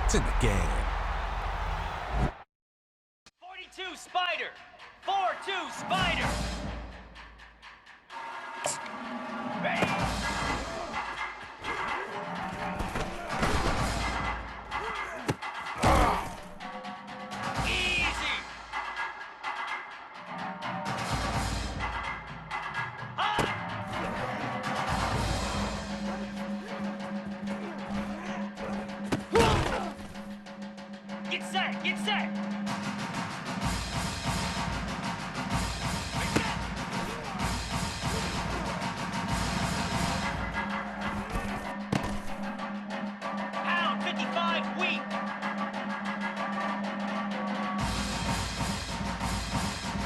It's in the game. 42 Spider. 4-2 Spider. Ready. Get set! Get set! Pound 55 weak!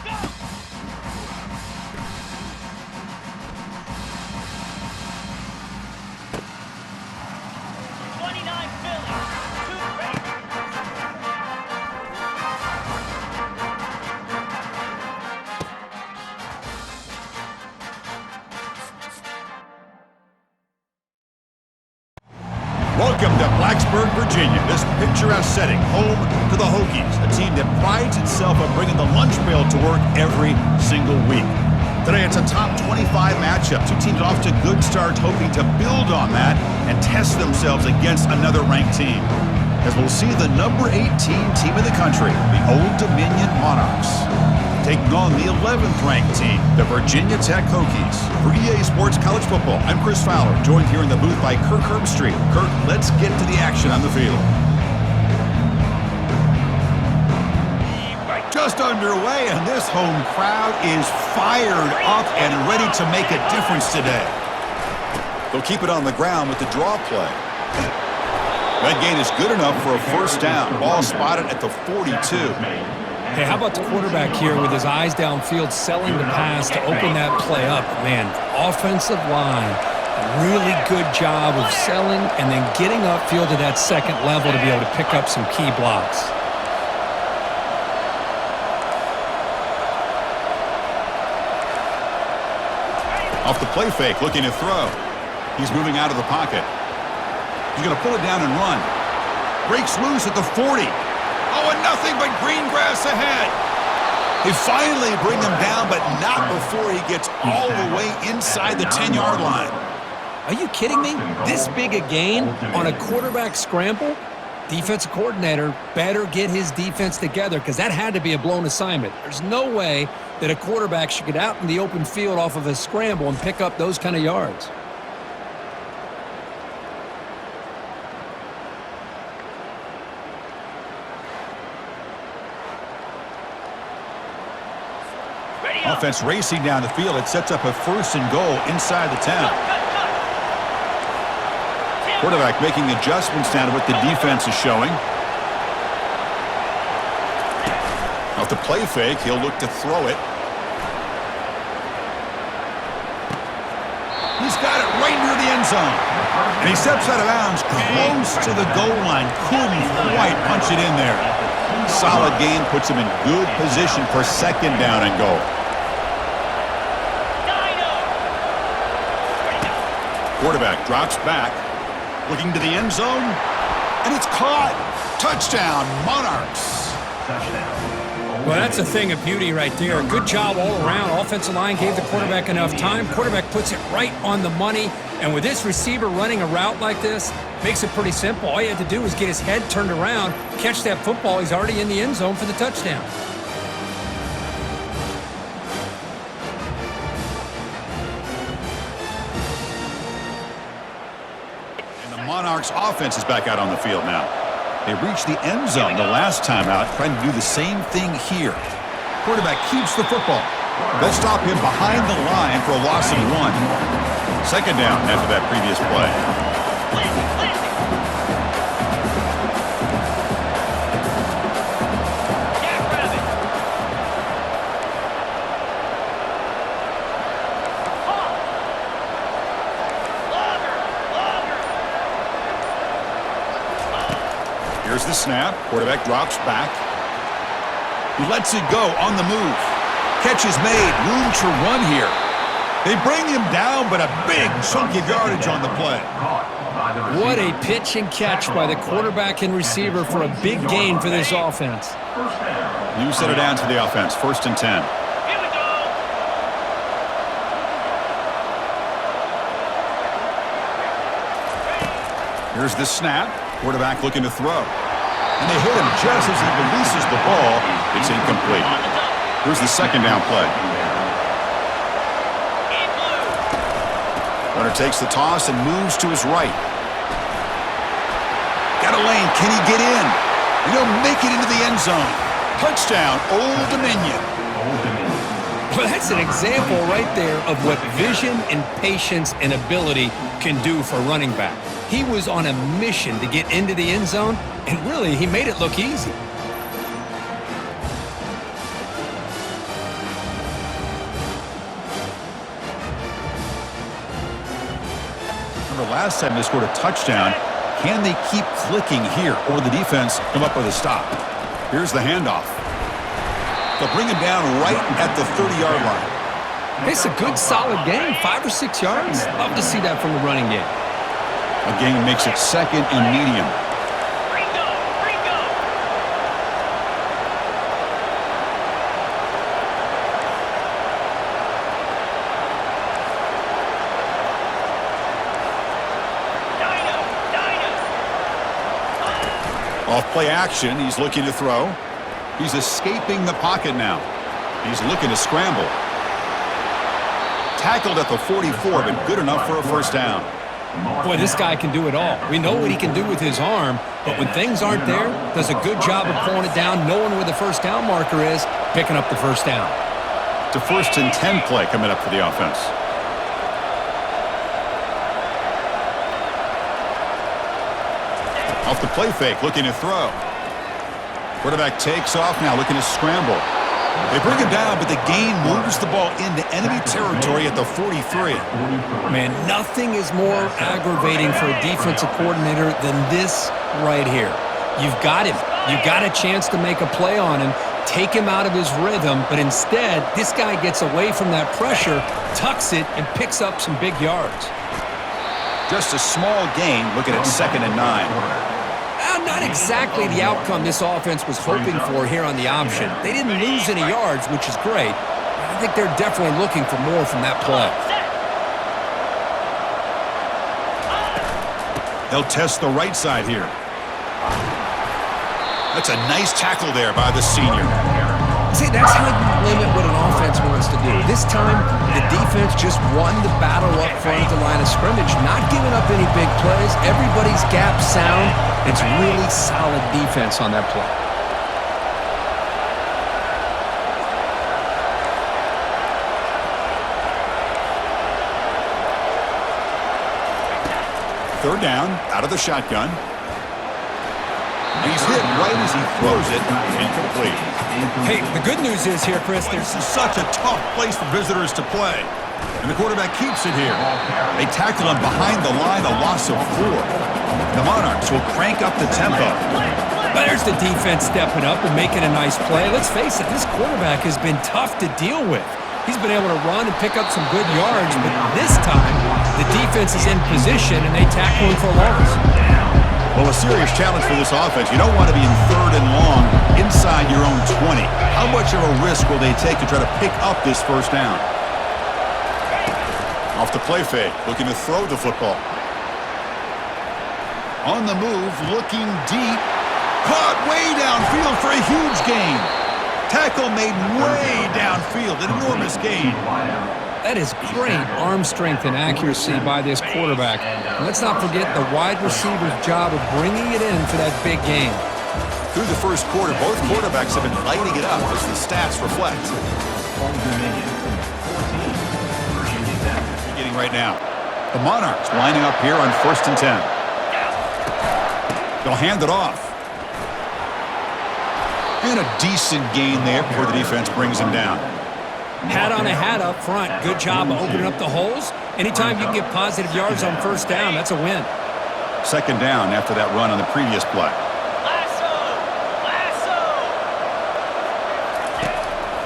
Go! Welcome to Blacksburg, Virginia, this picturesque setting, home to the Hokies, a team that prides itself on bringing the lunch pail to work every single week. Today, it's a top 25 matchup. Two teams off to good starts, hoping to build on that and test themselves against another ranked team. As we'll see the number 18 team in the country, the Old Dominion Monarchs, taking on the 11th ranked team, the Virginia Tech Hokies. For EA Sports College Football, I'm Chris Fowler, joined here in the booth by Kirk Herbstreit. Kirk, let's get to the action on the field. Just underway, and this home crowd is fired up and ready to make a difference today. They'll keep it on the ground with the draw play. That gain is good enough for a first down. Ball spotted at the 42. Hey, how about the quarterback here with his eyes downfield selling the pass to open that play up? Man, offensive line, really good job of selling and then getting upfield to that second level to be able to pick up some key blocks. Off the play fake, looking to throw. He's moving out of the pocket. He's going to pull it down and run. Breaks loose at the 40. Oh, and nothing but green grass ahead. They finally bring him down, but not before he gets all the way inside the 10-yard line. Are you kidding me? This big a gain on a quarterback scramble? Defensive coordinator better get his defense together because that had to be a blown assignment. There's no way that a quarterback should get out in the open field off of a scramble and pick up those kind of yards. Offense racing down the field. It sets up a first and goal inside the 10. Quarterback making adjustments now to what the defense is showing. Off the play fake, he'll look to throw it. He's got it right near the end zone. And he steps out of bounds close to the goal line. Couldn't quite punch it in there. Solid gain puts him in good position for second down and goal. Quarterback drops back, looking to the end zone, and it's caught. Touchdown, Monarchs. Well, that's a thing of beauty right there. Good job all around. Offensive line gave the quarterback enough time. Quarterback puts it right on the money. And with this receiver running a route like this, makes it pretty simple. All you had to do was get his head turned around, catch that football. He's already in the end zone for the touchdown. And the Monarchs offense is back out on the field now. They reached the end zone the last time out, trying to do the same thing here. Quarterback keeps the football. They'll stop him behind the line for a loss of 1. Second down after that previous play. Here's the snap. Quarterback drops back. He lets it go on the move. Catch is made. Room to run here. They bring him down, but a big chunk of yardage on the play. What a pitch and catch by the quarterback and receiver for a big gain for this offense. You set it down to the offense. 1st and 10. Here we go. Here's the snap. Quarterback looking to throw. And they hit him just as he releases the ball. It's incomplete. Here's the 2nd down play. In blue. Runner takes the toss and moves to his right. Got a lane. Can he get in? And he'll make it into the end zone. Touchdown, Old Dominion. Well, that's an example right there of what vision and patience and ability can do for a running back. He was on a mission to get into the end zone, and really, he made it look easy. Remember last time they scored a touchdown. Can they keep clicking here, or will the defense come up with a stop? Here's the handoff. They'll bring him down right at the 30-yard line. It's a good, solid game, 5 or 6 yards. Love to see that from the running game. A gain makes it 2nd and medium. Ringo. Ringo. Off play action, he's looking to throw. He's escaping the pocket now. He's looking to scramble. Tackled at the 44, but good enough for a 1st down. Boy, this guy can do it all. We know what he can do with his arm, but when things aren't there, does a good job of pulling it down, knowing where the 1st down marker is, picking up the 1st down. To 1st and 10 play coming up for the offense. Off the play fake, looking to throw. Quarterback takes off now, looking to scramble. They bring him down, but the gain moves the ball into enemy territory at the 43. Man, nothing is more aggravating for a defensive coordinator than this right here. You've got him. You've got a chance to make a play on him, take him out of his rhythm, but instead, this guy gets away from that pressure, tucks it, and picks up some big yards. Just a small gain, looking at 2nd and 9. Not exactly the outcome this offense was hoping for here on the option. They didn't lose any yards, which is great. I think they're definitely looking for more from that play. They'll test the right side here. That's a nice tackle there by the senior. See, that's how you limit what an offense wants to do. This time, the defense just won the battle up front at the line of scrimmage, not giving up any big plays. Everybody's gap sound. It's really solid defense on that play. Third down, out of the shotgun. He's hit right as he throws it. Incomplete. Hey, the good news is here, Chris, This is such a tough place for visitors to play. And the quarterback keeps it here. They tackle him behind the line, a loss of 4. The Monarchs will crank up the tempo. there's the defense stepping up and making a nice play. Let's face it, this quarterback has been tough to deal with. He's been able to run and pick up some good yards, but this time, the defense is in position and they tackle him for a loss. Well, a serious challenge for this offense. You don't want to be in 3rd and long inside your own 20. How much of a risk will they take to try to pick up this first down? Off the play fake, looking to throw the football. On the move, looking deep. Caught way downfield for a huge gain. Tackle made way downfield, an enormous gain. That is great arm strength and accuracy by this quarterback. And let's not forget the wide receiver's job of bringing it in for that big game. Through the first quarter, both quarterbacks have been lighting it up as the stats reflect. Beginning right now. The Monarchs lining up here on 1st and 10. They'll hand it off. And a decent gain there before the defense brings him down. Hat on a hat up front. Good job of opening up the holes. Anytime you can get positive yards on first down, that's a win. 2nd down after that run on the previous play.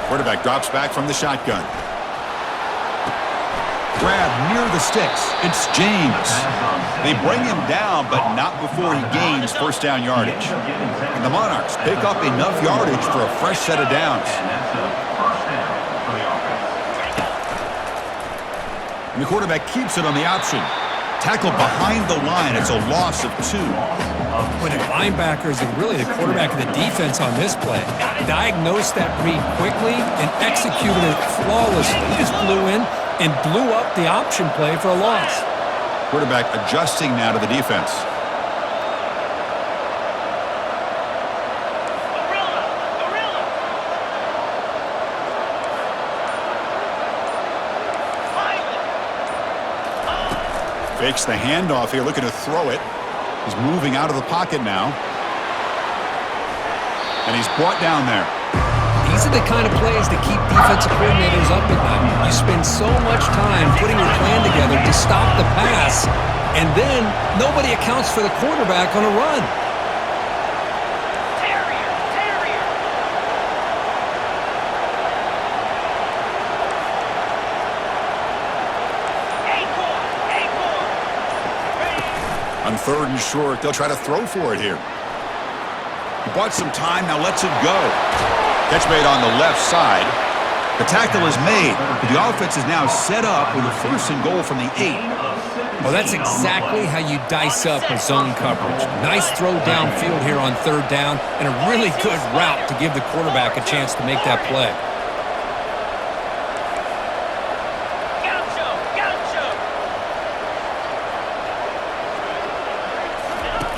Quarterback drops back from the shotgun. Grab near the sticks. It's James. They bring him down, but not before he gains first down yardage. And the Monarchs pick up enough yardage for a fresh set of downs. And the quarterback keeps it on the option. Tackled behind the line. It's a loss of 2. When the linebackers and really the quarterback of the defense on this play diagnosed that read quickly and executed it flawlessly. He just flew in and blew up the option play for a loss. Quarterback adjusting now to the defense. Fakes the handoff here, looking to throw it. He's moving out of the pocket now. And he's brought down there. These are the kind of plays that keep defensive coordinators up at night. You spend so much time putting your plan together to stop the pass, and then nobody accounts for the quarterback on a run. On 3rd and short, they'll try to throw for it here. He bought some time, now lets it go. Catch made on the left side. The tackle is made, but the offense is now set up with a 1st and goal from the 8. Well, that's exactly how you dice up a zone coverage. Nice throw downfield here on 3rd down, and a really good route to give the quarterback a chance to make that play.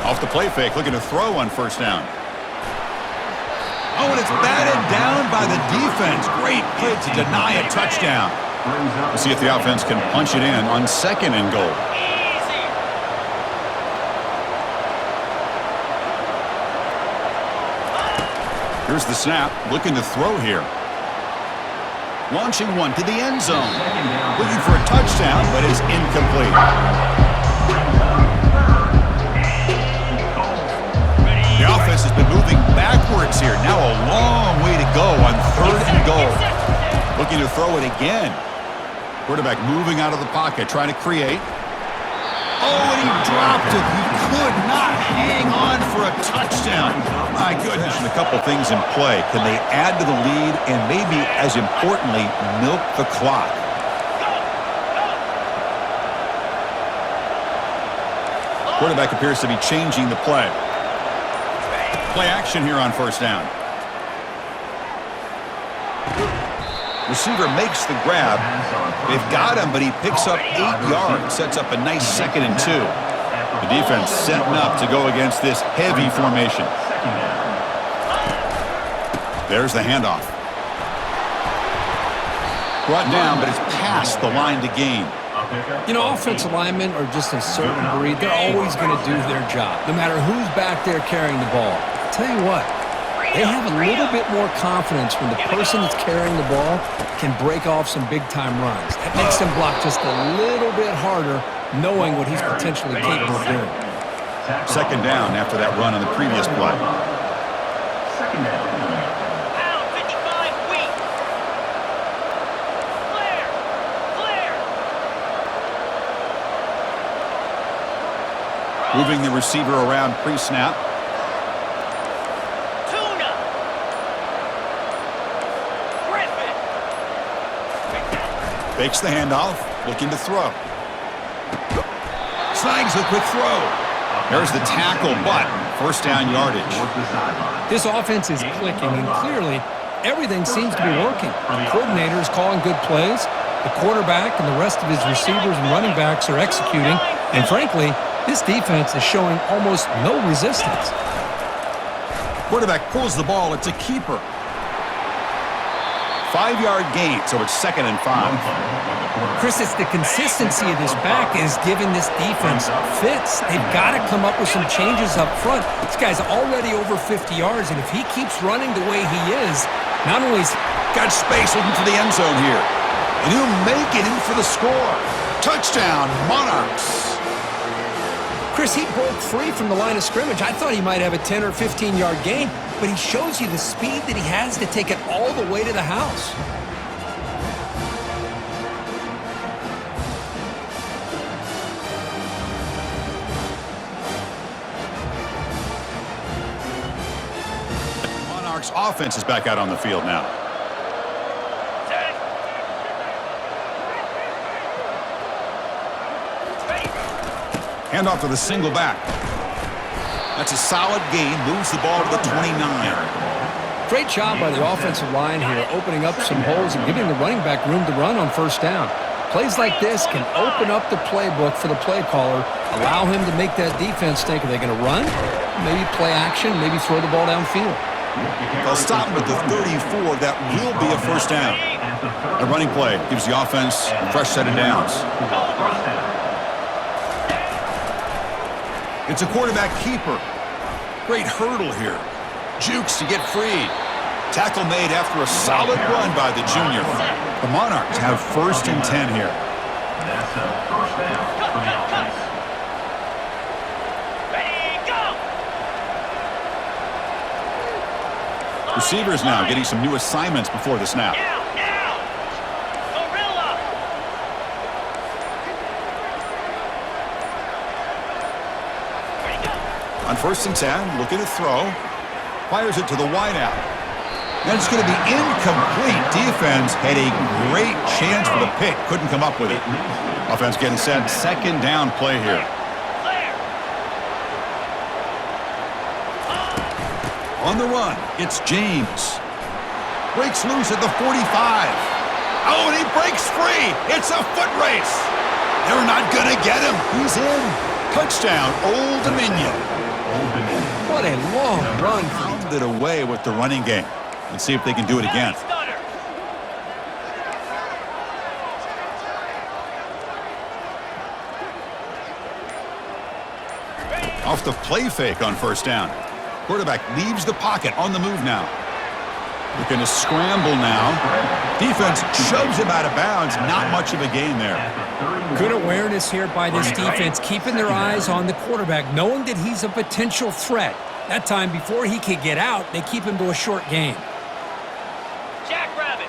Off the play fake, looking to throw on 1st down. Oh, and it's batted down by the defense. Great play to deny a touchdown. We'll see if the offense can punch it in on 2nd and goal. Here's the snap, looking to throw here. Launching one to the end zone. Looking for a touchdown, but it's incomplete. The offense has been moving backwards here. Now a long way to go on 3rd and goal. Looking to throw it again. Quarterback moving out of the pocket, trying to create. Oh, and he dropped it. He could not hang on for a touchdown. My goodness. And a couple things in play. Can they add to the lead and maybe, as importantly, milk the clock? Quarterback appears to be changing the play. Play action here on 1st down. Receiver makes the grab. They've got him, but he picks up 8 yards. Sets up a nice 2nd and 2. The defense setting up to go against this heavy formation. There's the handoff. Brought down, but it's past the line to gain. You know, offensive linemen are just a certain breed. They're always going to do their job, no matter who's back there carrying the ball. I'll tell you what, they have a little bit more confidence when the person that's carrying the ball can break off some big-time runs. That makes them block just a little bit harder, knowing what he's potentially capable of doing. 2nd down after that run on the previous play. 2nd down. Pound 55 weak. Flare. Moving the receiver around pre-snap. Tuna. Griffin. Fakes the handoff, looking to throw. Snags a quick throw. There's the tackle, but 1st down yardage. This offense is clicking, and clearly everything seems to be working. The coordinator is calling good plays. The quarterback and the rest of his receivers and running backs are executing. And frankly, this defense is showing almost no resistance. Quarterback pulls the ball. It's a keeper. 5-yard gain, so it's 2nd and 5. Chris, it's the consistency of this back is giving this defense fits. They've got to come up with some changes up front. This guy's already over 50 yards, and if he keeps running the way he is, not only is got space looking for the end zone here. And he'll make it in for the score. Touchdown, Monarchs. Chris, he broke free from the line of scrimmage. I thought he might have a 10 or 15-yard gain, but he shows you the speed that he has to take it all the way to the house. Monarchs offense is back out on the field now. Set. Ready. Handoff to the single back. That's a solid gain. Moves the ball to the 29. Great job by the offensive line here, opening up some holes and giving the running back room to run on first down. Plays like this can open up the playbook for the play caller, allow him to make that defense think, are they going to run? Maybe play action, maybe throw the ball downfield. They'll stop him at the 34. That will be a first down. The running play gives the offense a fresh set of downs. It's a quarterback keeper. Great hurdle here. Jukes to get free. Tackle made after a solid run by the junior. The Monarchs have 1st and 10 here. That's a first down for the offense. Ready, go. Receivers now getting some new assignments before the snap. Now. Gorilla. Ready, go. On 1st and 10, looking to throw. Fires it to the wideout. And it's going to be incomplete. Defense had a great chance for the pick. Couldn't come up with it. Offense getting set. 2nd down play here. Clear. On the run, it's James. Breaks loose at the 45. Oh, and he breaks free. It's a foot race. They're not going to get him. He's in. Touchdown, Old Dominion. What a long run. Pounded away with the running game. Let's see if they can do it again. Stunner. Off the play fake on 1st down. Quarterback leaves the pocket on the move now. Looking to scramble now. Defense shoves him out of bounds. Not much of a gain there. Good awareness here by this defense, keeping their eyes on the quarterback, knowing that he's a potential threat. That time, before he can get out, they keep him to a short game. Jackrabbit.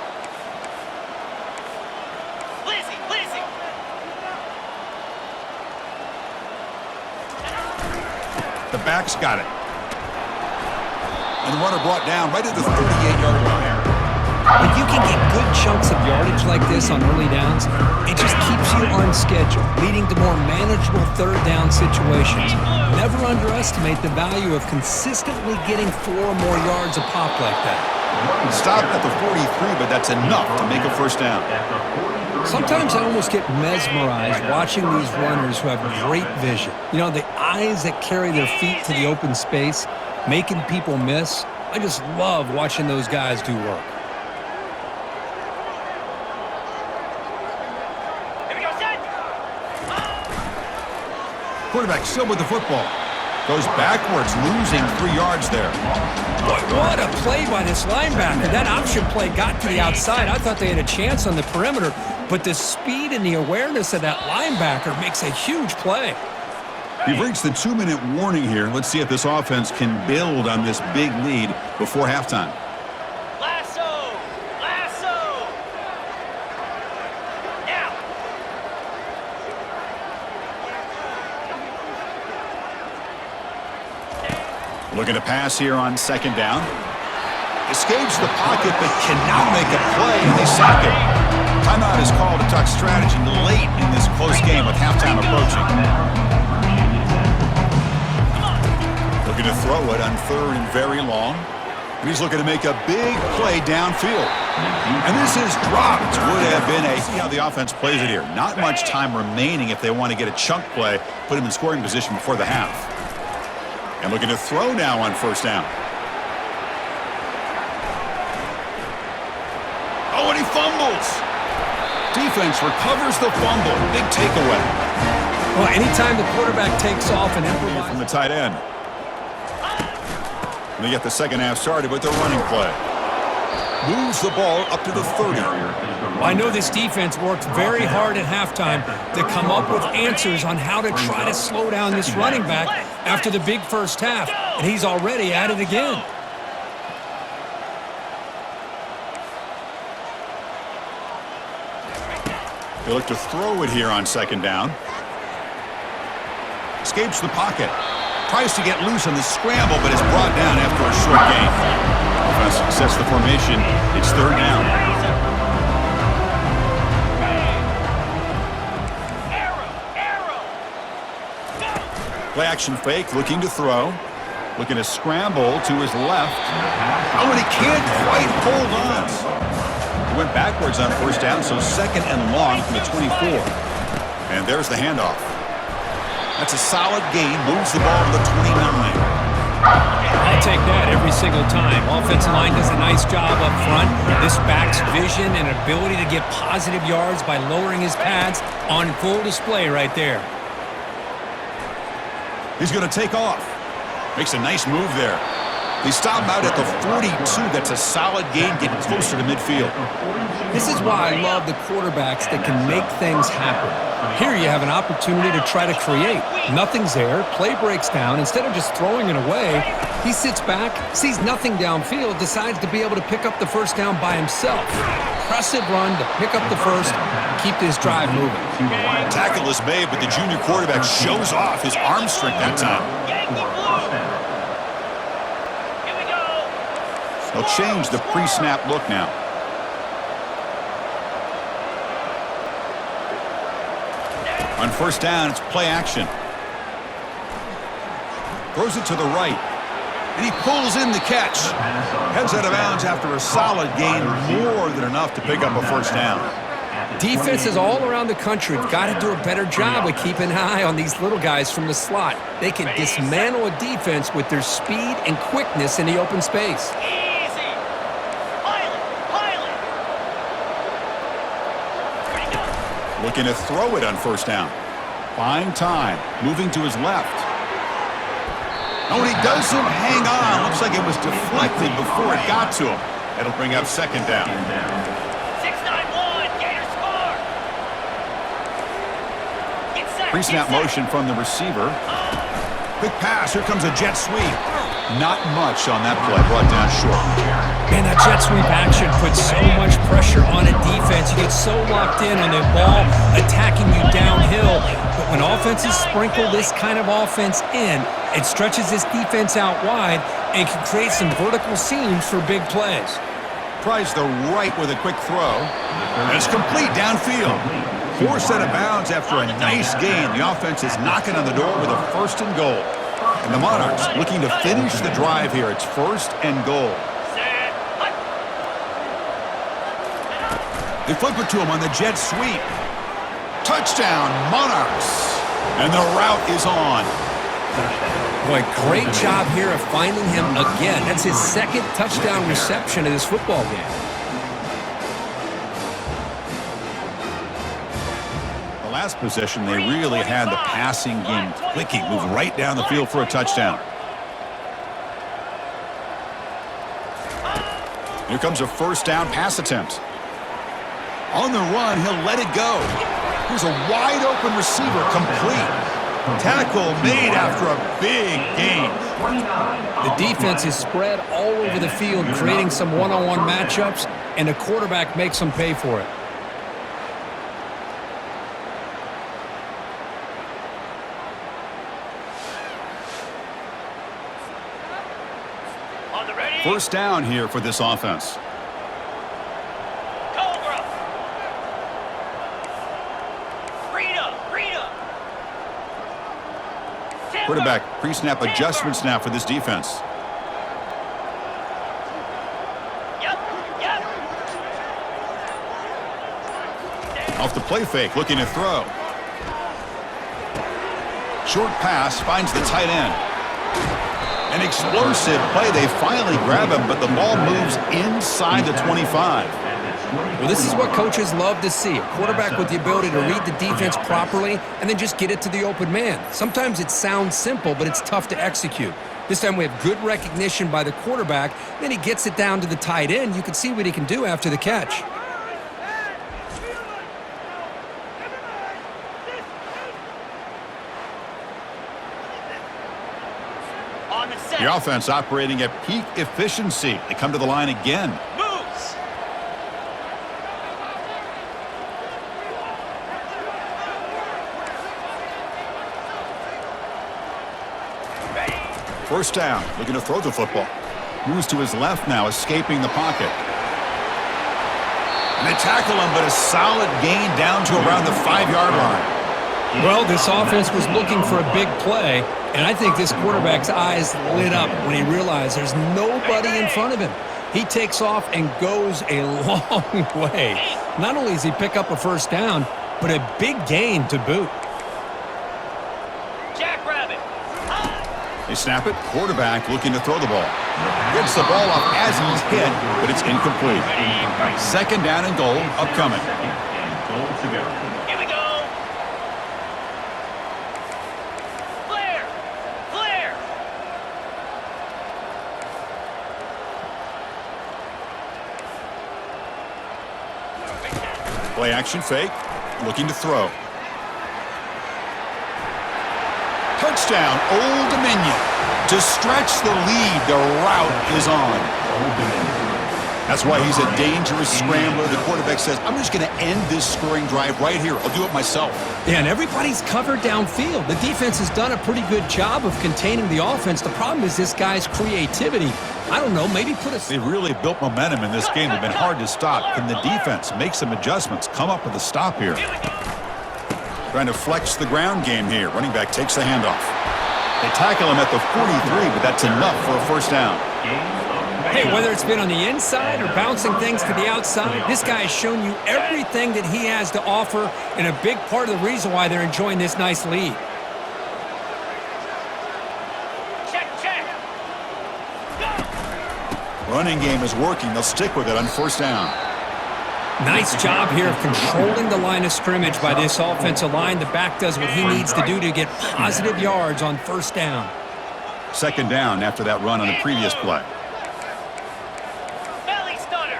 Lizzie. The back's got it. And the runner brought down right at the 38-yard line. When you can get good chunks of yardage like this on early downs, it just keeps you on schedule, leading to more manageable 3rd down situations. Never underestimate the value of consistently getting 4 or more yards a pop like that. Stopped at the 43, but that's enough to make a first down. Sometimes I almost get mesmerized watching these runners who have great vision. You know, the eyes that carry their feet to the open space, making people miss. I just love watching those guys do work. Here we go, set. Quarterback still with the football. Goes backwards, losing 3 yards there. What a play by this linebacker. That option play got to the outside. I thought they had a chance on the perimeter, but the speed and the awareness of that linebacker makes a huge play. We've reached the 2-minute warning here. Let's see if this offense can build on this big lead before halftime. Lasso. Now. Looking to pass here on 2nd down. Escapes the pocket, but cannot make a play, and they sack him. Timeout is called to talk strategy late in this close game with halftime approaching. Looking to throw it on 3rd and very long. And he's looking to make a big play downfield. And this is dropped. Would have been a... See how the offense plays it here. Not much time remaining if they want to get a chunk play, put him in scoring position before the half. And looking to throw now on 1st down. Oh, and he fumbles. Defense recovers the fumble. Big takeaway. Well, anytime the quarterback takes off and improvises From the tight end. And they get the second half started with their running play. Moves the ball up to the 30. I know this defense worked very hard at halftime to come up with answers on how to try to slow down this running back after the big first half, and he's already at it again. They look to throw it here on 2nd down. Escapes the pocket. Tries to get loose on the scramble, but is brought down after a short gain. Offense sets the formation. It's third down. Play action fake, looking to throw. Looking to scramble to his left. Oh, and he can't quite hold on. He went backwards on first down, so second and long from the 24. And there's the handoff. That's a solid gain. Moves the ball to the 29. I'll take that every single time. Offensive line does a nice job up front. This back's vision and ability to get positive yards by lowering his pads on full display right there. He's going to take off. Makes a nice move there. They stop him out at the 42. That's a solid gain, getting closer to midfield. This is why I love the quarterbacks that can make things happen. Here you have an opportunity to try to create. Nothing's there. Play breaks down. Instead of just throwing it away, he sits back, sees nothing downfield, decides to be able to pick up the first down by himself. Impressive run to pick up the first, keep this drive moving. Tackle is made, but the junior quarterback shows off his arm strength that time. They'll change the pre-snap look now. On first down, it's play action. Throws it to the right. And he pulls in the catch. Heads out of bounds after a solid gain, more than enough to pick up a first down. Defenses all around the country have got to do a better job of keeping an eye on these little guys from the slot. They can dismantle a defense with their speed and quickness in the open space. Easy. Pilot. Ready, go. Looking to throw it on first down. Buying time. Moving to his left. Oh, and he doesn't hang on. Looks like it was deflected before it got to him. That'll bring up second down. 6-9-1. Gators score. Get set. Pre-snap motion from the receiver. Quick pass. Here comes a jet sweep. Not much on that play. Brought down short. Man, that jet sweep action puts so much pressure on a defense. You get so locked in on the ball attacking you downhill. But when offenses sprinkle this kind of offense in, it stretches this defense out wide and can create some vertical seams for big plays. Tries the right with a quick throw. And it's complete downfield. Forced out of bounds after a nice gain. The offense is knocking on the door with a first and goal. And the Monarchs looking to finish the drive here. It's first and goal. Set. Hut. They flip it to him on the jet sweep. Touchdown, Monarchs. And the route is on. Boy, great job here of finding him again. That's his second touchdown reception of this football game. The last possession, they really had the passing game clicking. Moved right down the field for a touchdown. Here comes a first down pass attempt. On the run, he'll let it go. Here's a wide open receiver, complete. Tackle made after a big gain. The defense is spread all over the field, creating some one-on-one matchups, and the quarterback makes them pay for it. On the ready. First down here for this offense. Cobra. Rita. Quarterback pre-snap adjustments now for this defense. Yep. Off the play fake, looking to throw. Short pass finds the tight end. An explosive play. They finally grab him, but the ball moves inside the 25. Well, this is what coaches love to see. A quarterback with the ability to read the defense properly and then just get it to the open man. Sometimes it sounds simple, but it's tough to execute. This time we have good recognition by the quarterback. Then he gets it down to the tight end. You can see what he can do after the catch. On the set. The offense operating at peak efficiency. They come to the line again. Moves. First down, looking to throw the football. Moves to his left now, escaping the pocket. And they tackle him, but a solid gain down to around the 5-yard line. Well, this offense was looking for a big play, and I think this quarterback's eyes lit up when he realized there's nobody in front of him. He takes off and goes a long way. Not only does he pick up a first down, but a big gain to boot. Jackrabbit. They snap it. Quarterback looking to throw the ball. Gets the ball off as he's hit, but it's incomplete. Second down and goal upcoming. Second and goal to go. Here we go. Flare. Flare. Play action fake. Looking to throw. Touchdown, Old Dominion. To stretch the lead, the route is on. Old Dominion. That's why he's a dangerous scrambler. The quarterback says, I'm just going to end this scoring drive right here. I'll do it myself. Yeah, and everybody's covered downfield. The defense has done a pretty good job of containing the offense. The problem is this guy's creativity. I don't know, maybe put a... They really built momentum in this game. They've been hard to stop. Can the defense make some adjustments? Come up with a stop here. Here we go. Trying to flex the ground game here. Running back takes the handoff. They tackle him at the 43, but that's enough for a first down. Hey, whether it's been on the inside or bouncing things to the outside, this guy has shown you everything that he has to offer, and a big part of the reason why they're enjoying this nice lead. Check, check. Go. Running game is working. They'll stick with it on first down. Nice job here of controlling the line of scrimmage by this offensive line. The back does what he needs to do to get positive yards on first down. Second down after that run on the previous play. Belly stunner.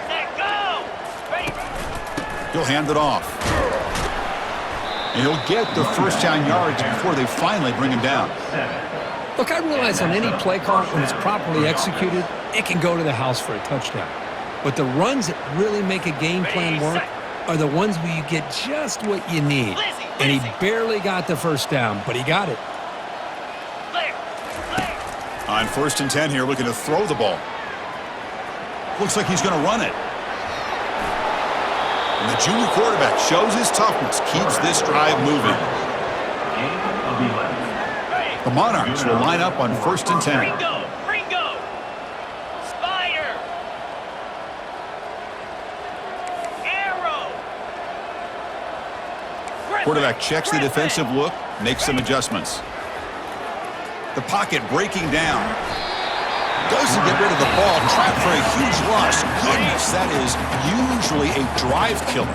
Set, go. Ready. He'll hand it off. And he'll get the first down yards before they finally bring him down. Look, I realize on any play call, when it's properly executed, it can go to the house for a touchdown. But the runs that really make a game plan work are the ones where you get just what you need. And he barely got the first down, but he got it. Flare. Flare. On first and 10 here, looking to throw the ball. Looks like he's going to run it. And the junior quarterback shows his toughness, keeps this drive moving. Game of 11. The Monarchs will line up on first and 10. Ringo. Ringo. Spider. Arrow. Quarterback checks the defensive look, makes some adjustments. The pocket breaking down. Doesn't get rid of the ball, trapped for a huge loss. Goodness, that is usually a drive killer.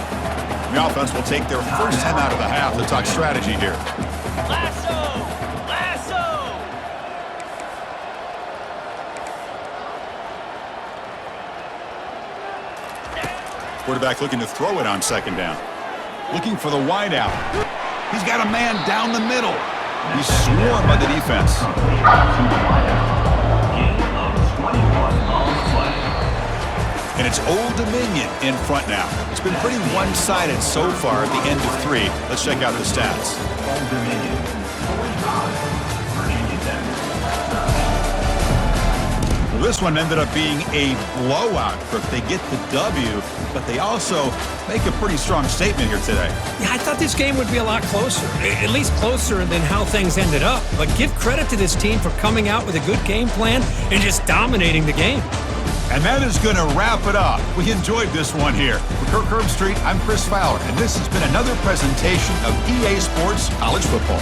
The offense will take their first time out of the half to talk strategy here. Lasso. Quarterback looking to throw it on second down. Looking for the wide out. He's got a man down the middle. He's swarmed by the defense. Game of 21 on play. And it's Old Dominion in front now. It's been pretty one-sided so far at the end of 3. Let's check out the stats. Old Dominion 45. Virginia Tech. Well, this one ended up being a blowout. They get the W, but they also make a pretty strong statement here today. Yeah, I thought this game would be a lot closer, at least closer than how things ended up. But give credit to this team for coming out with a good game plan and just dominating the game. And that is going to wrap it up. We enjoyed this one here. For Kirk Herbstreit, I'm Chris Fowler, and this has been another presentation of EA Sports College Football.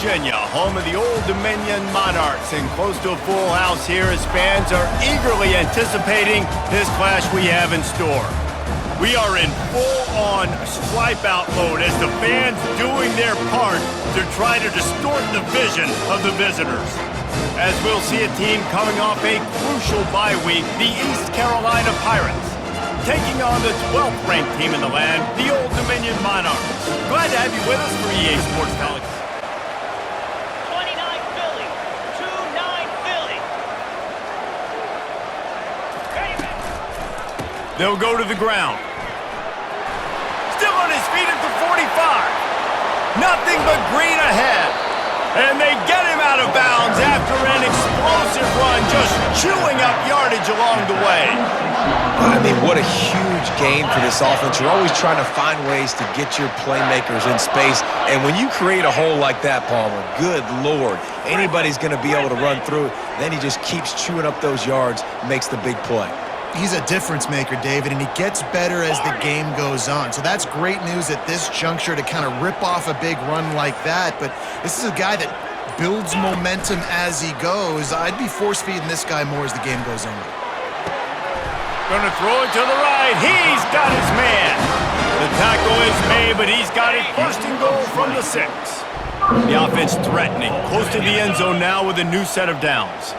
Virginia, home of the Old Dominion Monarchs, and close to a full house here as fans are eagerly anticipating this clash we have in store. We are in full-on stripe-out mode as the fans doing their part to try to distort the vision of the visitors. As we'll see a team coming off a crucial bye week, the East Carolina Pirates, taking on the 12th ranked team in the land, the Old Dominion Monarchs. Glad to have you with us for EA Sports College. 29 Philly. 2-9 Philly. Ready, man. They'll go to the ground. Still on his feet at the 45. Nothing but green ahead. And they get him out of bounds after an explosive run, just chewing up yardage along the way. I mean, what a huge game for this offense. You're always trying to find ways to get your playmakers in space. And when you create a hole like that, Palmer, good Lord, anybody's going to be able to run through it. Then he just keeps chewing up those yards, makes the big play. He's a difference maker, David, and he gets better as the game goes on. So that's great news at this juncture to kind of rip off a big run like that. But this is a guy that builds momentum as he goes. I'd be force-feeding this guy more as the game goes on. Gonna throw it to the right. He's got his man. The tackle is made, but he's got it first and goal from the 6. The offense threatening, close to the end zone now with a new set of downs.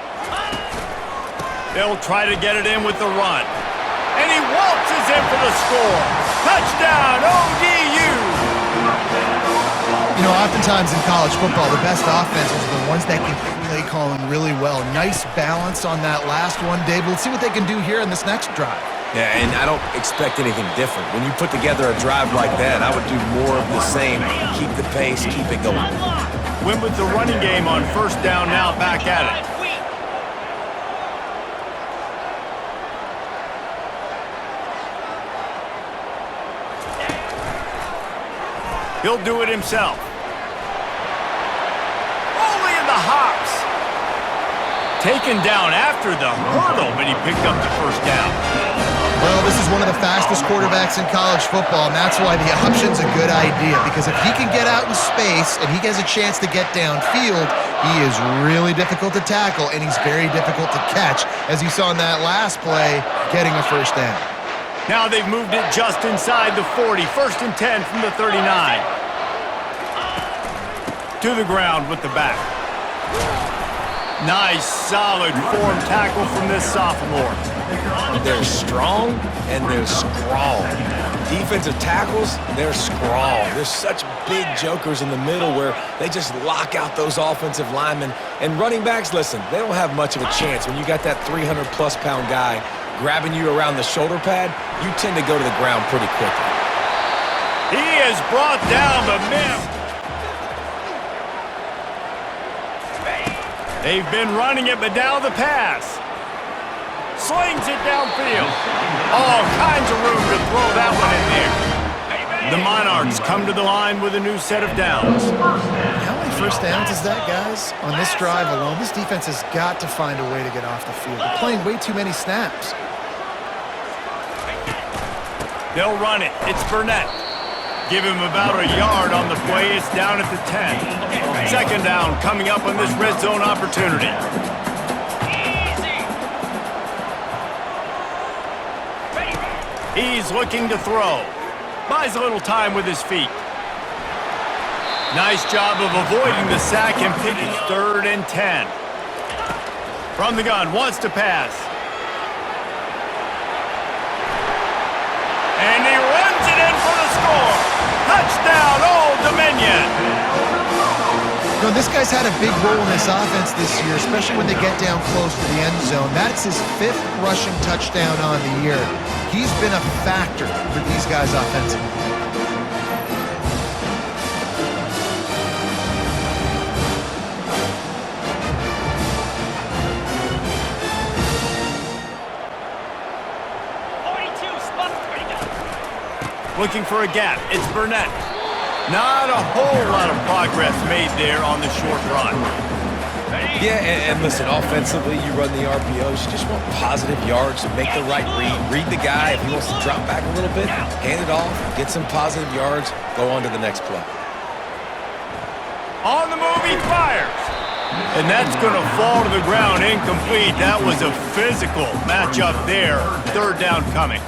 They'll try to get it in with the run. And he waltzes in for the score. Touchdown, ODU! You know, oftentimes in college football, the best offenses are the ones that can play calling really well. Nice balance on that last one, David. Let's see what they can do here in this next drive. Yeah, and I don't expect anything different. When you put together a drive like that, I would do more of the same. Keep the pace, keep it going. Went with the running game on first down, now back at it. He'll do it himself. Only in the hops. Taken down after the hurdle, but he picked up the first down. Well, this is one of the fastest quarterbacks in college football, and that's why the option's a good idea, because if he can get out in space and he has a chance to get downfield, he is really difficult to tackle, and he's very difficult to catch, as you saw in that last play, getting a first down. Now they've moved it just inside the 40. First and 10 from the 39. To the ground with the back. Nice, solid form tackle from this sophomore. They're strong and they're strong. Defensive tackles, they're strong. There's such big jokers in the middle where they just lock out those offensive linemen. And running backs, listen, they don't have much of a chance. When you got that 300-plus pound guy grabbing you around the shoulder pad, you tend to go to the ground pretty quickly. He has brought down the miss. They've been running it, but now the pass. Slings it downfield. All kinds of room to throw that one in there. The Monarchs come to the line with a new set of downs. How many first downs is that, guys? On this drive alone, this defense has got to find a way to get off the field. They're playing way too many snaps. They'll run it. It's Burnett. Give him about a yard on the play. It's down at the 10. Second down coming up on this red zone opportunity. He's looking to throw. Buys a little time with his feet. Nice job of avoiding the sack and picking third and 10. From the gun, wants to pass. And he runs it in for the score. Touchdown, Old Dominion. You know, this guy's had a big role in this offense this year, especially when they get down close to the end zone. That's his 5th rushing touchdown on the year. He's been a factor for these guys offensively. Looking for a gap. It's Burnett. Not a whole lot of progress made there on the short run. Yeah, and listen, offensively, you run the RPOs. You just want positive yards, make the right read. Read the guy. If he wants to drop back a little bit, hand it off, get some positive yards, go on to the next play. On the move, he fires. And that's going to fall to the ground incomplete. That was a physical matchup there. Third down coming.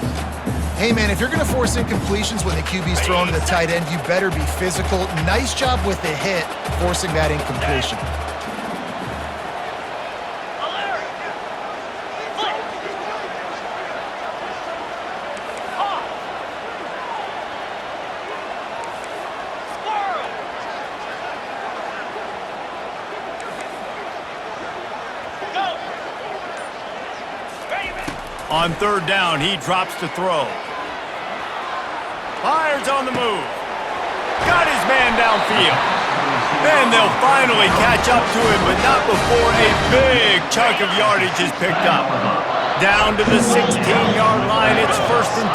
Hey, man, if you're going to force incompletions when the QB's thrown to the tight end, you better be physical. Nice job with the hit, forcing that incompletion. Alert! Flip! Hawk! Squirrel! Go! Ready, man! On third down, he drops to throw. Fires on the move. Got his man downfield. Then they'll finally catch up to him, but not before a big chunk of yardage is picked up. Down to the 16-yard line, it's 1st and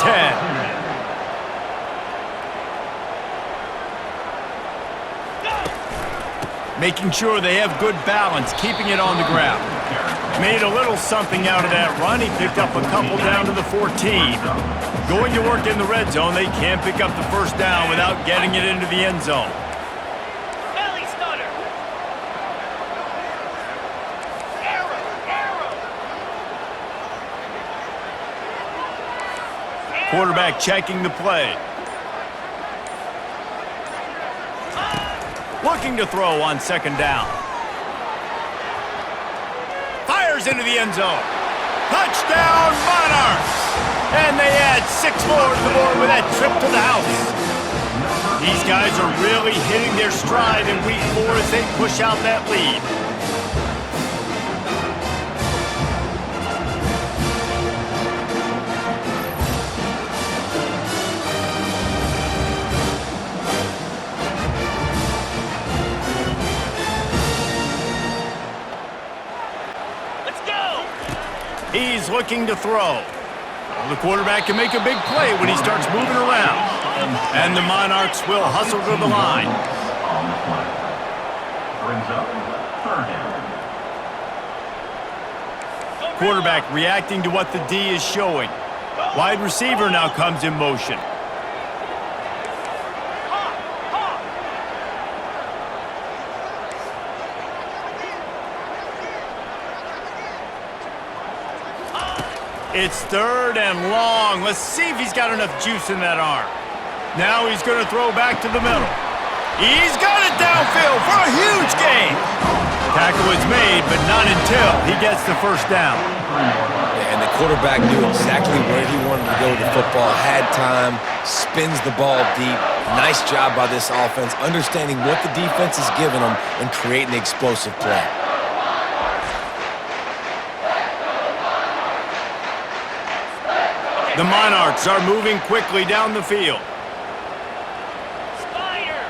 10. Making sure they have good balance, keeping it on the ground. Made a little something out of that run. He picked up a couple down to the 14. Going to work in the red zone, they can't pick up the first down without getting it into the end zone. Belly stunner! Arrow! Arrow! Quarterback checking the play. Looking to throw on second down. Fires into the end zone. Touchdown, Monarchs! And they add 6 more to the board with that trip to the house. These guys are really hitting their stride in week 4 as they push out that lead. Let's go! He's looking to throw. Well, the quarterback can make a big play when he starts moving around. And the Monarchs will hustle to the line. On the play. Brings up third down. Quarterback reacting to what the D is showing. Wide receiver now comes in motion. Hawk! Hawk! It's third and long. Let's see if he's got enough juice in that arm. Now he's going to throw back to the middle. He's got it downfield for a huge gain. Tackle is made, but not until he gets the first down. And the quarterback knew exactly where he wanted to go with the football, had time, spins the ball deep. Nice job by this offense, understanding what the defense is giving them and creating the explosive play. The Monarchs are moving quickly down the field. Spider!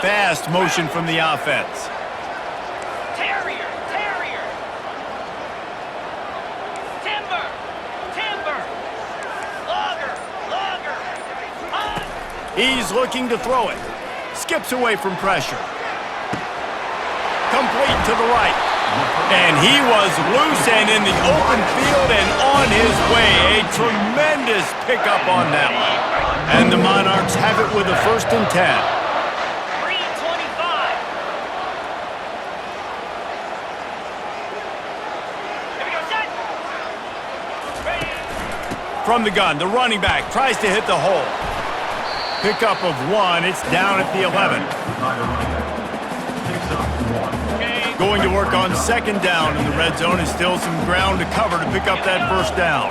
Fast motion from the offense. Terrier! Terrier! Timber! Timber! Logger! Logger! Hunt! He's looking to throw it. Skips away from pressure. Complete to the right. And he was loose and in the open field and on his way. A tremendous pickup on that one. And the Monarchs have it with a 1st and 10. Green 25! Here we go, set! Ready! From the gun, the running back tries to hit the hole. Pickup of 1, it's down at the 11. Picks up 1. Going to work on second down in the red zone and still some ground to cover to pick up that first down.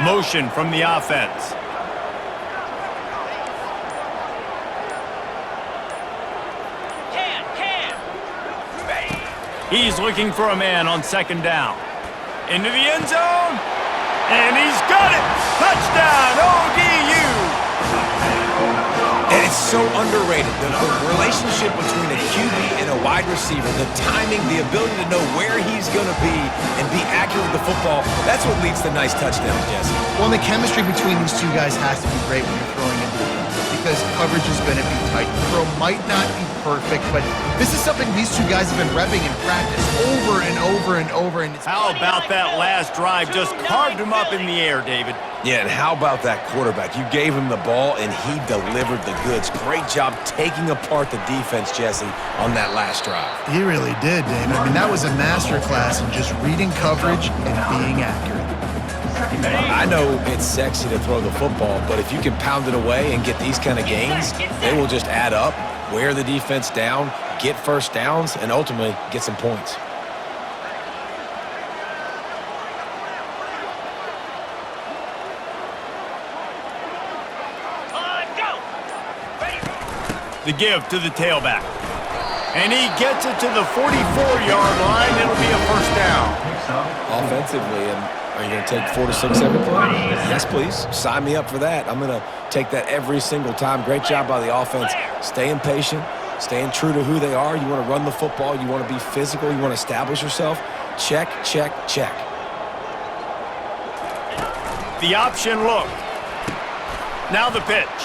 Motion from the offense. Can! Ready! He's looking for a man on second down. Into the end zone. And he's got it! Touchdown, ODU! And it's so underrated. The relationship between a QB and a wide receiver, the timing, the ability to know where he's going to be and be accurate with the football, that's what leads to nice touchdowns, Jesse. Well, and the chemistry between these two guys has to be great when you're throwing into the because coverage is going to be tight. The throw might not be perfect, but this is something these two guys have been repping in practice over and over and over. And it's How about that last drive? Just carved him up in the air, David. Yeah, and how about that quarterback? You gave him the ball, and he delivered the goods. Great job taking apart the defense, Jesse, on that last drive. He really did, David. I mean, that was a masterclass in just reading coverage and being accurate. I know it's sexy to throw the football, but if you can pound it away and get these kind of gains, they will just add up, wear the defense down, get first downs, and ultimately get some points. The give to the tailback. And he gets it to the 44-yard line. It'll be a first down. Offensively, and are you going to take 4 to 6 every play? Yes, please. Sign me up for that. I'm going to take that every single time. Great job by the offense. Staying patient, staying true to who they are. You want to run the football. You want to be physical. You want to establish yourself. Check, check, check. The option look. Now the pitch.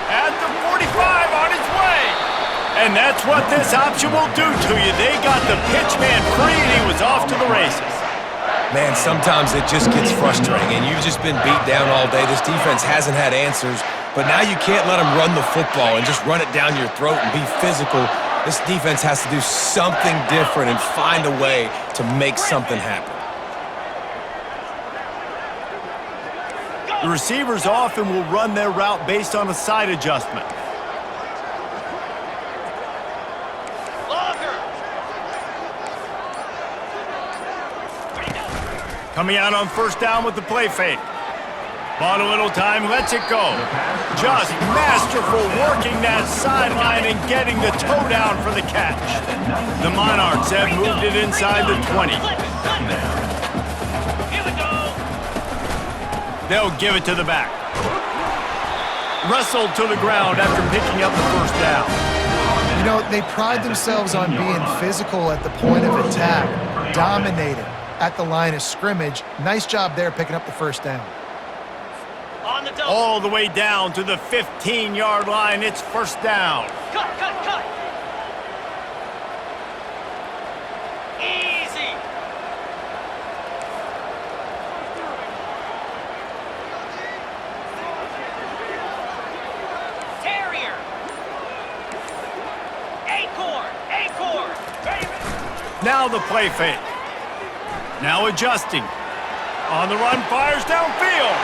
At the 45 on its way. And that's what this option will do to you. They got the pitch man free, and he was off to the races. Man, sometimes it just gets frustrating, and you've just been beat down all day. This defense hasn't had answers, but now you can't let them run the football and just run it down your throat and be physical. This defense has to do something different and find a way to make something happen. The receivers often will run their route based on a side adjustment. Coming out on first down with the play fake. Bought a little time, lets it go. Just masterful working that sideline and getting the toe down for the catch. The Monarchs have moved it inside the 20. They'll give it to the back. Wrestled to the ground after picking up the first down. You know, they pride themselves on being physical at the point of attack, dominating at the line of scrimmage. Nice job there picking up the first down. All the way down to the 15-yard line. It's first down. Cut, cut, cut. Easy. Terrier. Acorn. Acorn. Now the play fake. Now adjusting. On the run, fires downfield.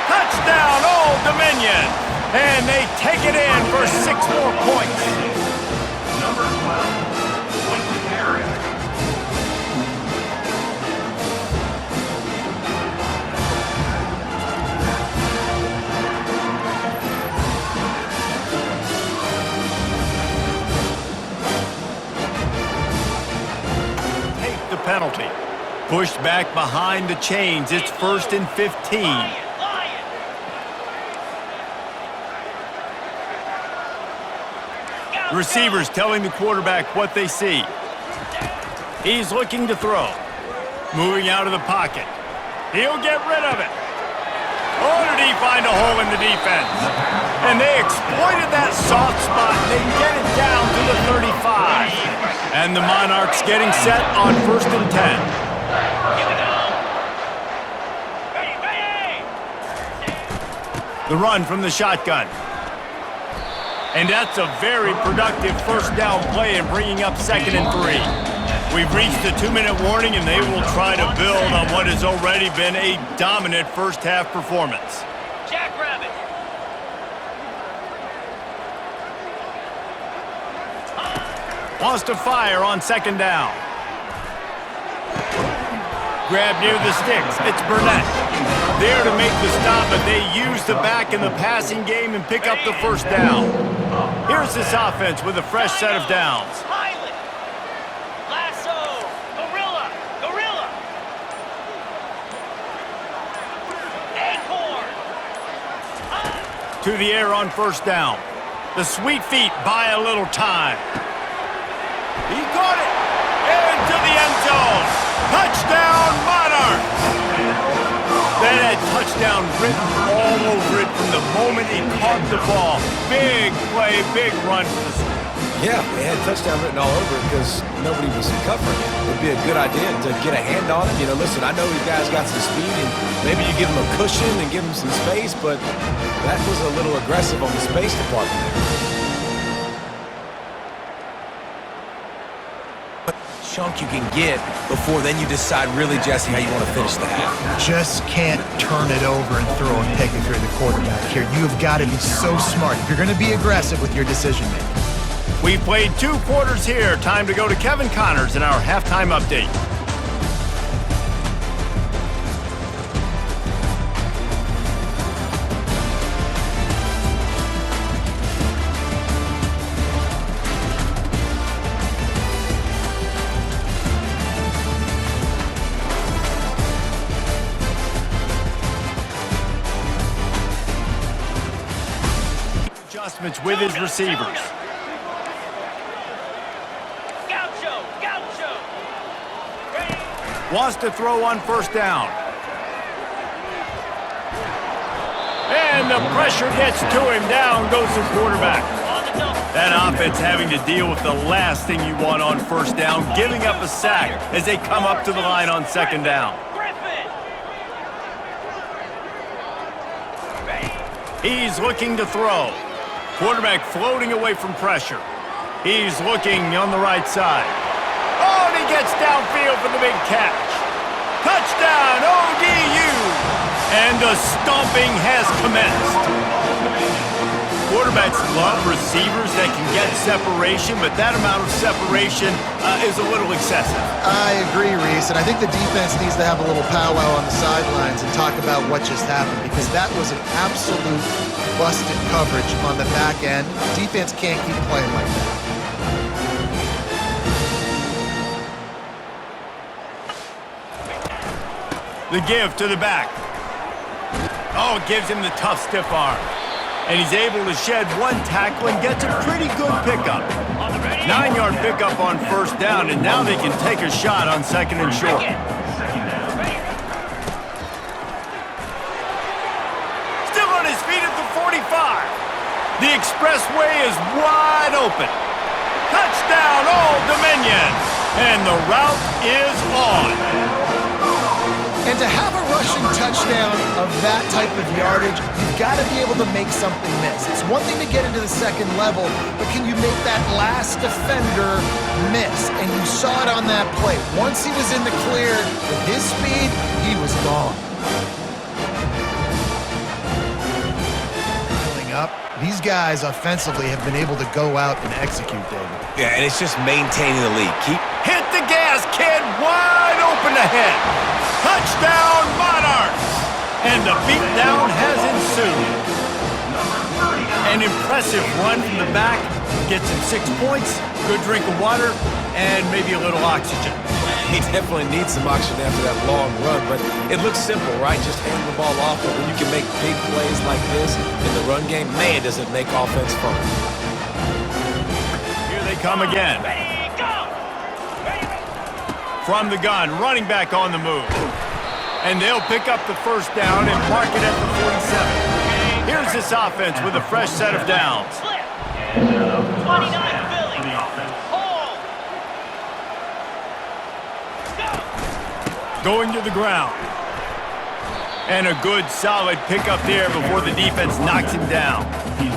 Touchdown, Old Dominion. And they take it in for 6 more points. Number 12, Quentin Harris. Take the penalty. Pushed back behind the chains. It's 1st and 15. Receivers telling the quarterback what they see. He's looking to throw. Moving out of the pocket. He'll get rid of it. Oh, did he find a hole in the defense? And they exploited that soft spot. They get it down to the 35. And the Monarchs getting set on 1st and 10. The run from the shotgun. And that's a very productive first down play and bringing up 2nd and 3. We've reached the 2-minute warning, and they will try to build on what has already been a dominant first-half performance. Jackrabbit. Wants to fire on 2nd down. Grab near the sticks. It's Burnett. There to make the stop, but they use the back in the passing game and pick up the first down. Here's this offense with a fresh set of downs. Pilot. Lasso. Gorilla. Gorilla. Acorn. To the air on first down. The sweet feet buy a little time. He caught it. Into the end zone. Touchdown, Monarchs. That had touchdown written all over it from the the moment he caught the ball. Big play, big run for the score. Yeah, they had touchdown written all over it because nobody was covering it. It would be a good idea to get a hand on him. You know, listen, I know you guys got some speed, and maybe you give him a cushion and give him some space, but that was a little aggressive on the space department there. Chunk you can get before then you decide really, Jesse, how you want to finish the half. Just can't turn it over and throw a pick if you're the quarterback here. You've got to be so smart if you're going to be aggressive with your decision making. We've played 2 quarters here. Time to go to Kevin Connors in our halftime update. Adjustments with his receivers. Wants to throw on first down. And the pressure gets to him. Down goes the quarterback. That offense having to deal with the last thing you want on first down, giving up a sack as they come up to the line on second down. He's looking to throw. Quarterback floating away from pressure. He's looking on the right side. Oh, and he gets downfield for the big catch. Touchdown, ODU! And the stomping has commenced. Quarterbacks love receivers that can get separation, but that amount of separation is a little excessive. I agree, Reese, and I think the defense needs to have a little powwow on the sidelines and talk about what just happened, because that was an absolute busted coverage on the back end. Defense can't keep playing like that. The give to the back. Oh, it gives him the tough stiff arm. And he's able to shed one tackle and gets a pretty good pickup. 9-yard pickup on first down, and now they can take a shot on second and short. Still on his feet at the 45. The expressway is wide open. Touchdown, Old Dominion. And the route is on. And to have a rushing touchdown of that type of yardage, you've got to be able to make something miss. It's one thing to get into the second level, but can you make that last defender miss? And you saw it on that play. Once he was in the clear with his speed, he was gone. Filling up, these guys offensively have been able to go out and execute, David. Yeah, and it's just maintaining the lead. Hit the gas, kid. Wide open ahead. Touchdown, Monarchs! And the beatdown has ensued. An impressive run from the back. Gets him 6 points, good drink of water, and maybe a little oxygen. He definitely needs some oxygen after that long run, but it looks simple, right? Just hand the ball off, but when you can make big plays like this in the run game, man, does it make offense fun. Here they come again. From the gun, running back on the move. And they'll pick up the first down and mark it at the 47. Here's this offense with a fresh set of downs. 29 Philly. Hold. Going to the ground. And a good, solid pickup there before the defense knocks him down. You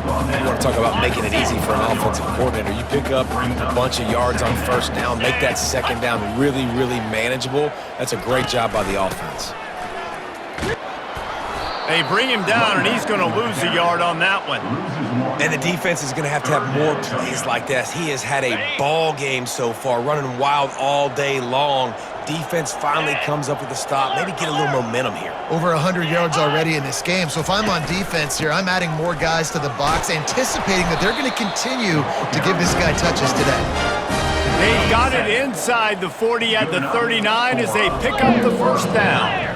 want to talk about making it easy for an offensive coordinator. You pick up a bunch of yards on first down, make that second down really, really manageable. That's a great job by the offense. They bring him down, and he's going to lose a yard on that one. And the defense is going to have more plays like this. He has had a ball game so far, running wild all day long. Defense finally comes up with a stop, maybe get a little momentum here. Over 100 yards already in this game, so if I'm on defense here, I'm adding more guys to the box, anticipating that they're going to continue to give this guy touches today. They've got it inside the 40 at the 39 as they pick up the first down.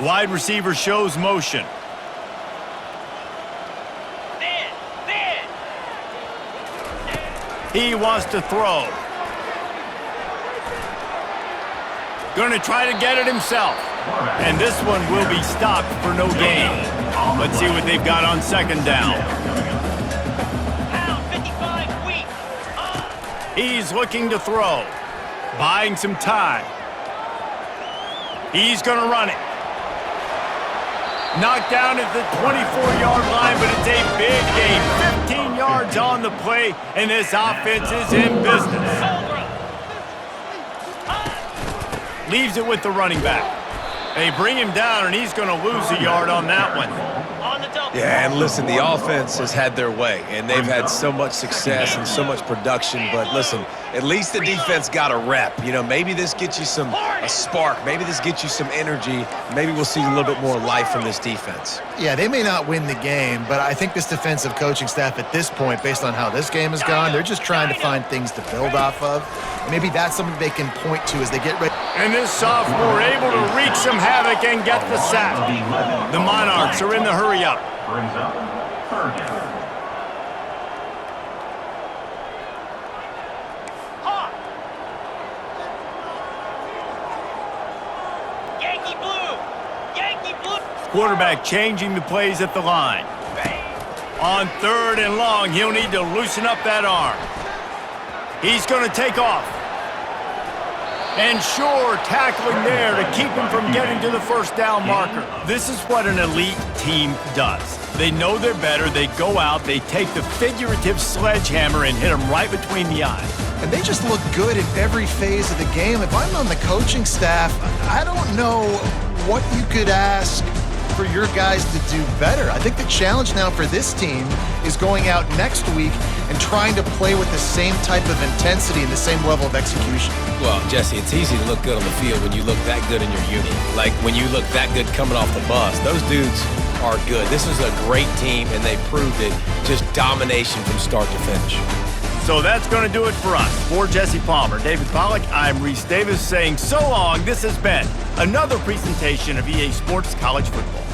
Wide receiver shows motion. He wants to throw. Going to try to get it himself. And this one will be stopped for no gain. Let's see what they've got on second down. Pound 55 weak. He's looking to throw. Buying some time. He's going to run it. Knocked down at the 24-yard line, but it's a big gain. 15 yards on the play, and this offense is in business. Leaves it with the running back. They bring him down, and he's going to lose a yard on that one. On the double. Yeah, and listen, the offense has had their way, and they've had so much success and so much production. But listen, at least the defense got a rep. You know, maybe this gets you a spark. Maybe this gets you some energy. Maybe we'll see a little bit more life from this defense. Yeah, they may not win the game, but I think this defensive coaching staff at this point, based on how this game has gone, they're just trying to find things to build off of. Maybe that's something they can point to as they get ready. And this sophomore able to wreak some havoc and get the sack. The Monarchs are in the hurry-up. Brings up third down. Yankee blue. Yankee blue. Quarterback changing the plays at the line. On third and long, he'll need to loosen up that arm. He's going to take off. And sure, tackling there to keep him from getting to the first down marker. This is what an elite team does. They know they're better. They go out, they take the figurative sledgehammer and hit them right between the eyes. And they just look good in every phase of the game. If I'm on the coaching staff, I don't know what you could ask for your guys to do better. I think the challenge now for this team is going out next week and trying to play with the same type of intensity and the same level of execution. Well, Jesse, it's easy to look good on the field when you look that good in your unit. Like when you look that good coming off the bus. Those dudes are good. This is a great team, and they proved it. Just domination from start to finish. So that's going to do it for us. For Jesse Palmer, David Pollack, I'm Reese Davis saying so long. This has been another presentation of EA Sports College Football.